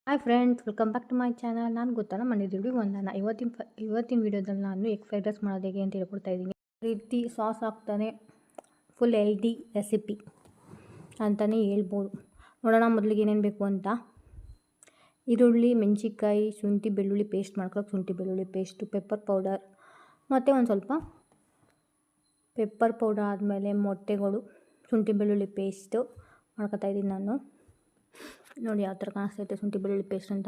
Hi friends, welcome back to my channel. ನಾನು ಗೊತ್ತಲ್ಲ ಮಾಡಿದ್ದೀವಿ ಒಂದನ್ನು ಇವತ್ತಿನ ವೀಡಿಯೋದಲ್ಲಿ ನಾನು ಎಗ್ ಫ್ರೈಡ್ ರೈಸ್ ಮಾಡೋದು ಹೇಗೆ ಅಂತ ಹೇಳ್ಕೊಡ್ತಾ ಇದ್ದೀನಿ. ರೀತಿ ಸಾಸ್ ಹಾಕ್ತಾನೆ ಫುಲ್ ಹೆಲ್ದಿ ರೆಸಿಪಿ ಅಂತಲೇ ಹೇಳ್ಬೋದು. ನೋಡೋಣ ಮೊದಲಿಗೆ ಏನೇನು ಬೇಕು ಅಂತ. ಈರುಳ್ಳಿ, ಮೆಣಸಿನ್ಕಾಯಿ, ಶುಂಠಿ ಬೆಳ್ಳುಳ್ಳಿ ಪೇಸ್ಟ್ ಮಾಡ್ಕೊಳ್ಳೋಕೆ ಶುಂಠಿ ಬೆಳ್ಳುಳ್ಳಿ ಪೇಸ್ಟು, ಪೆಪ್ಪರ್ ಪೌಡರ್ ಮತ್ತು ಒಂದು ಸ್ವಲ್ಪ ಪೆಪ್ಪರ್ ಪೌಡರ್ ಆದಮೇಲೆ ಮೊಟ್ಟೆಗಳು, ಶುಂಠಿ ಬೆಳ್ಳುಳ್ಳಿ ಪೇಸ್ಟು ಮಾಡ್ಕೊತಾ ಇದ್ದೀನಿ ನಾನು. ನೋಡಿ ಯಾವ ಥರ ಕಾಣಿಸ್ತೈತೆ ಶುಂಠಿ ಬೆಳ್ಳುಳ್ಳಿ ಪೇಸ್ಟ್ ಅಂತ.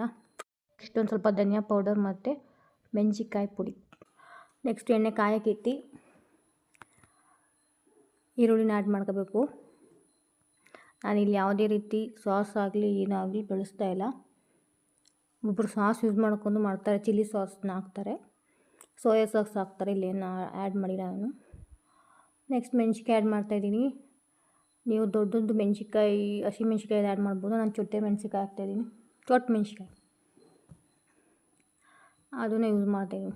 ನೆಕ್ಸ್ಟ್ ಒಂದು ಸ್ವಲ್ಪ ಧನಿಯಾ ಪೌಡರ್ ಮತ್ತು ಮೆಣಸಿನ್ಕಾಯಿ ಪುಡಿ. ನೆಕ್ಸ್ಟ್ ಎಣ್ಣೆ ಕಾಯಕ್ಕಿಟ್ಟು ಈರುಳ್ಳಿನ ಆ್ಯಡ್ ಮಾಡ್ಕೋಬೇಕು. ನಾನಿಲ್ಲಿ ಯಾವುದೇ ರೀತಿ ಸಾಸ್ ಆಗಲಿ ಏನಾಗಲಿ ಬಳಸ್ತಾ ಇಲ್ಲ. ಒಬ್ಬರು ಸಾಸ್ ಯೂಸ್ ಮಾಡ್ಕೊಂಡು ಮಾಡ್ತಾರೆ, ಚಿಲ್ಲಿ ಸಾಸ್ನ ಹಾಕ್ತಾರೆ, ಸೋಯಾ ಸಾಸ್ ಹಾಕ್ತಾರೆ. ಇಲ್ಲೇನು ಆ್ಯಡ್ ಮಾಡಿಲ್ಲ ನಾನು. ನೆಕ್ಸ್ಟ್ ಮೆಣಸಿನ್ಕಾಯಿ ಆ್ಯಡ್ ಮಾಡ್ತಾಯಿದ್ದೀನಿ. ನೀವು ದೊಡ್ಡದು ಮೆಣಸಿನ್ಕಾಯಿ, ಹಸಿ ಮೆಣಸಿನ್ಕಾಯಿ ಆ್ಯಡ್ ಮಾಡ್ಬೋದು. ನಾನು ಚೊಟ್ಟೆ ಮೆಣಸಿನ್ಕಾಯಿ ಹಾಕ್ತಾಯಿದ್ದೀನಿ, ಚೊಟ್ಟ ಮೆಣಸಿನ್ಕಾಯಿ ಅದನ್ನು ಯೂಸ್ ಮಾಡ್ತಾಯಿದ್ದೀನಿ.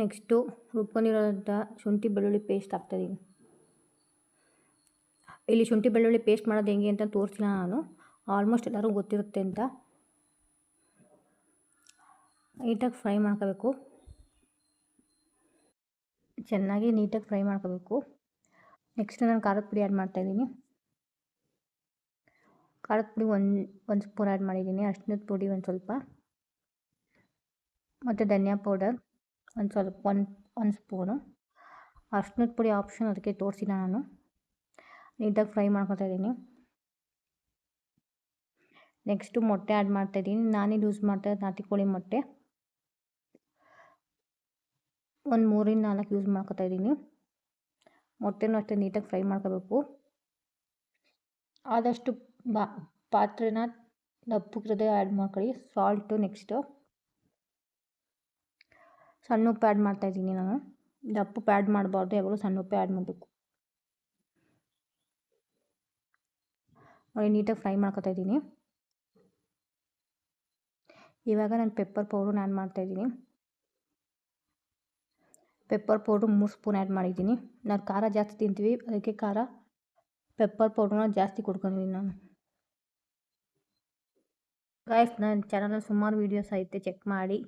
ನೆಕ್ಸ್ಟು ರುಬ್ಕೊಂಡಿರೋಂಥ ಶುಂಠಿ ಬೆಳ್ಳುಳ್ಳಿ ಪೇಸ್ಟ್ ಹಾಕ್ತಾಯಿದ್ದೀನಿ. ಇಲ್ಲಿ ಶುಂಠಿ ಬೆಳ್ಳುಳ್ಳಿ ಪೇಸ್ಟ್ ಮಾಡೋದು ಹೆಂಗೆ ಅಂತ ತೋರಿಸಿಲ್ಲ ನಾನು, ಆಲ್ಮೋಸ್ಟ್ ಎಲ್ಲರೂ ಗೊತ್ತಿರುತ್ತೆ ಅಂತ. ನೀಟಾಗಿ ಫ್ರೈ ಮಾಡ್ಕೋಬೇಕು, ಚೆನ್ನಾಗಿ ನೀಟಾಗಿ ಫ್ರೈ ಮಾಡ್ಕೋಬೇಕು. ನೆಕ್ಸ್ಟ್ ನಾನು ಖಾರದ ಪುಡಿ ಆ್ಯಡ್ ಮಾಡ್ತಾಯಿದ್ದೀನಿ. ಖಾರದ ಪುಡಿ ಒಂದು ಸ್ಪೂನ್ ಆ್ಯಡ್ ಮಾಡಿದ್ದೀನಿ. ಅರಿಶಿನದ ಪುಡಿ ಒಂದು ಸ್ವಲ್ಪ, ಮತ್ತು ಧನಿಯಾ ಪೌಡರ್ ಒಂದು ಸ್ವಲ್ಪ ಒಂದು ಸ್ಪೂನು. ಅರಿಶಿನದ ಪುಡಿ ಆಪ್ಷನ್, ಅದಕ್ಕೆ ತೋರಿಸಿಲ್ಲ ನಾನು. ನೀಟಾಗಿ ಫ್ರೈ ಮಾಡ್ಕೊತಾ ಇದ್ದೀನಿ. ನೆಕ್ಸ್ಟು ಮೊಟ್ಟೆ ಆ್ಯಡ್ ಮಾಡ್ತಾಯಿದ್ದೀನಿ. ನಾನಿಲ್ಲಿ ಯೂಸ್ ಮಾಡ್ತಾಯಿದ್ದು ನಾಟಿ ಕೋಳಿ ಮೊಟ್ಟೆ, ಒಂದು 3ರಿಂದ 4 ಯೂಸ್ ಮಾಡ್ಕೊತಾ ಇದ್ದೀನಿ. ಮೊಟ್ಟೆನೂ ಅಷ್ಟೇ ನೀಟಾಗಿ ಫ್ರೈ ಮಾಡ್ಕೋಬೇಕು. ಆದಷ್ಟು ಪಾತ್ರೆನ ದಪ್ಪಗಿರೋದೇ ಆ್ಯಡ್ ಮಾಡ್ಕೊಳ್ಳಿ. ಸಾಲ್ಟು, ನೆಕ್ಸ್ಟು ಸಣ್ಣ ಉಪ್ಪು ಆ್ಯಡ್ ಮಾಡ್ತಾಯಿದ್ದೀನಿ ನಾನು. ದಪ್ಪ ಉಪ್ಪು ಆ್ಯಡ್ ಮಾಡಬಾರ್ದು, ಯಾವಾಗಲೂ ಸಣ್ಣ ಉಪ್ಪು ಆ್ಯಡ್ ಮಾಡಬೇಕು. ನೋಡಿ ನೀಟಾಗಿ ಫ್ರೈ ಮಾಡ್ಕೊತಾ ಇದ್ದೀನಿ. ಇವಾಗ ನಾನು ಪೆಪ್ಪರ್ ಪೌಡ್ರನ್ನ ಆ್ಯಡ್ ಮಾಡ್ತಾಯಿದ್ದೀನಿ. ಪೆಪ್ಪರ್ ಪೌಡ್ರು 3 ಸ್ಪೂನ್ ಆ್ಯಡ್ ಮಾಡಿದ್ದೀನಿ. ನಾವು ಖಾರ ಜಾಸ್ತಿ ತಿಂತೀವಿ, ಅದಕ್ಕೆ ಪೆಪ್ಪರ್ ಪೌಡ್ರನ್ನ ಜಾಸ್ತಿ ಕೊಡ್ಕೊಂಡಿದ್ದೀನಿ ನಾನು. ಗೈಸ್, ನನ್ನ ಚಾನಲಲ್ಲಿ ಸುಮಾರು ವೀಡಿಯೋಸ್ ಐತೆ, ಚೆಕ್ ಮಾಡಿ.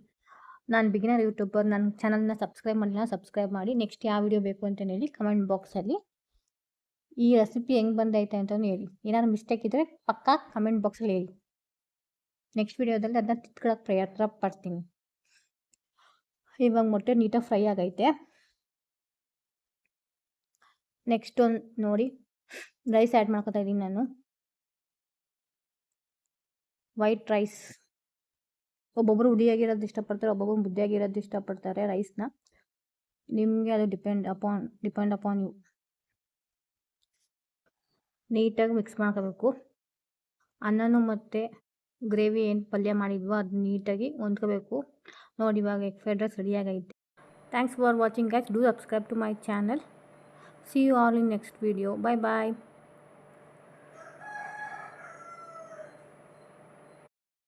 ನಾನು ಬಿಗಿನರ್ ಯೂಟ್ಯೂಬರ್, ನನ್ನ ಚಾನಲ್ನ ಸಬ್ಸ್ಕ್ರೈಬ್ ಮಾಡಿಲ್ಲ, ಸಬ್ಸ್ಕ್ರೈಬ್ ಮಾಡಿ. ನೆಕ್ಸ್ಟ್ ಯಾವ ವೀಡಿಯೋ ಬೇಕು ಅಂತ ಹೇಳಿ ಕಮೆಂಟ್ ಬಾಕ್ಸಲ್ಲಿ. ಈ ರೆಸಿಪಿ ಹೆಂಗೆ ಬಂದೈತೆ ಅಂತಲೂ ಹೇಳಿ. ಏನಾದ್ರು ಮಿಸ್ಟೇಕ್ ಇದ್ದರೆ ಪಕ್ಕಾ ಕಮೆಂಟ್ ಬಾಕ್ಸಲ್ಲಿ ಹೇಳಿ. ನೆಕ್ಸ್ಟ್ ವೀಡಿಯೋದಲ್ಲಿ ಅದನ್ನ ತಿದ್ಕೊಳ್ಳೋಕೆ ಪ್ರಯತ್ನ ಪಡ್ತೀನಿ. ಇವಾಗ ಮೊಟ್ಟೆ ನೀಟಾಗಿ ಫ್ರೈ ಆಗೈತೆ. ನೆಕ್ಸ್ಟ್ ಒಂದು ನೋಡಿ ರೈಸ್ ಆ್ಯಡ್ ಮಾಡ್ಕೊತಾ ಇದ್ದೀನಿ ನಾನು. ವೈಟ್ ರೈಸ್, ಒಬ್ಬೊಬ್ಬರು ಹುಡಿಯಾಗಿರೋದು ಇಷ್ಟಪಡ್ತಾರೆ, ಒಬ್ಬೊಬ್ಬರು ಮುದ್ದೆಯಾಗಿರೋದು ಇಷ್ಟಪಡ್ತಾರೆ ರೈಸ್ನ. ನಿಮಗೆ ಅದು ಡಿಪೆಂಡ್ ಅಪಾನ್ ಯು. ನೀಟಾಗಿ ಮಿಕ್ಸ್ ಮಾಡ್ಕೋಬೇಕು. ಅನ್ನನೂ ಮತ್ತು ಗ್ರೇವಿ ಏನು ಪಲ್ಯ ಮಾಡಿದ್ವೋ ಅದು ನೀಟಾಗಿ ಹೊಂದ್ಕೋಬೇಕು. ನೋಡಿ ಇವಾಗ ಎಗ್ ಫ್ರೈಡ್ ರೈಸ್ ರೆಡಿಯಾಗೈತೆ. Thanks for watching guys. Do subscribe to my channel. See you all in next video. Bye bye.